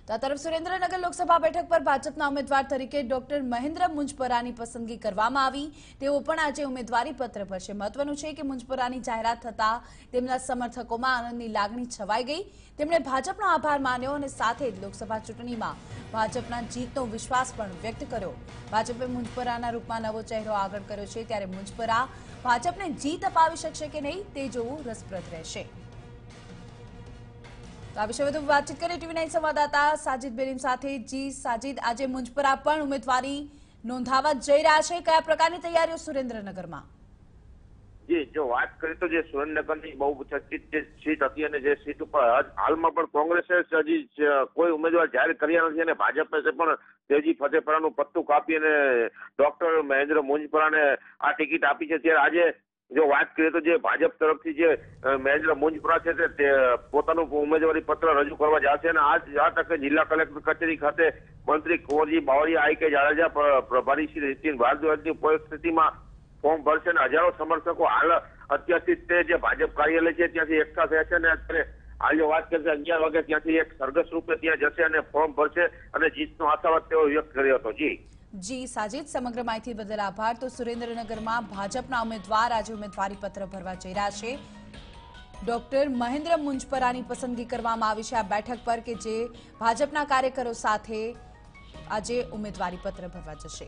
તો આ તરફ સુરેન્દ્રનગર લોકસભા બેઠક પર ભાજપના ઉમેદવાર તરીકે ડોક્ટર મહેન્દ્ર મુંજપરાની પસંદગી કરવામાં આવી। તેઓ પણ આજે ઉમેદવારી પત્ર ભરશે। મહત્વનું છે કે મુંજપરાની જાહેરાત થતા તેમના સમર્થકોમાં આનંદની લાગણી છવાઈ ગઈ। તેમણે ભાજપનો આભાર માન્યો અને સાથે જ લોકસભા ચૂંટણીમાં ભાજપના જીતનો વિશ્વાસ પણ વ્યક્ત કર્યો। ભાજપે મુંજપરાના રૂપમાં નવો ચહેરો આગળ કર્યો છે, ત્યારે મુંજપરા ભાજપને જીત અપાવી શકશે કે નહીં તે જોવું રસપ્રદ રહેશે। तो आ विषय વધુ વાતચીત કરીએ ટીવી 9 સંવાદદાતા સાजिद બેરીમ સાથે। जी साजिद, આજે મુંજપરા પણ ઉમેદવારી નોંધાવવા જઈ રહ્યા છે, કયા પ્રકારની તૈયારીઓ સુરેન્દ્રનગરમાં? जी जो बात करें तो जो सुरेन्द्रनगरनी बहु चर्चित सीट थी અને જે સીટ ઉપર હાલમાં પણ કોંગ્રેસે હજી કોઈ ઉમેદવાર જાહેર કર્યા નથી અને ભાજપે પણ તેજી ફતેપરાનું પત્તું કાપી અને ડોક્ટર મહેન્દ્ર મુંજપરાને આ ટિકિટ આપી છે। ત્યારે આજે જો વાત કરીએ તો જે ભાજપ તરફથી જે મહેન્દ્ર મુંજપરા છે તે પોતાનું ઉમેદવારી પત્ર રજૂ કરવા જશે અને આ તકે જિલ્લા કલેક્ટર કચેરી ખાતે મંત્રી કુંવરજી બાવળિયા, આઈ.કે. જાડેજા, પ્રભારી શ્રી નીતિન ભારદ્વાજની ઉપસ્થિતિમાં ફોર્મ ભરશે અને હજારો સમર્થકો હાલ અત્યારથી જે ભાજપ કાર્યાલય છે ત્યાંથી એકઠા થયા છે અને અત્યારે હાલ જો વાત કરશે 11 વાગે ત્યાંથી એક સરઘસ રૂપે ત્યાં જશે અને ફોર્મ ભરશે અને જીતનો આશાવાદ તેઓ વ્યક્ત કર્યો હતો। જી સાजिद, સમગ્ર માહિતી બદલ આભાર। તો સુરેન્દ્રનગરમાં ભાજપના ઉમેદવાર આજે ઉમેદવારી પત્ર ભરવા જઈ રહ્યા છે। ડોક્ટર મહેન્દ્ર મુંજપરાની પસંદગી કરવામાં આવી છે આ બેઠક પર કે જે ભાજપના કાર્યકરો સાથે આજે ઉમેદવારી પત્ર ભરવા જશે।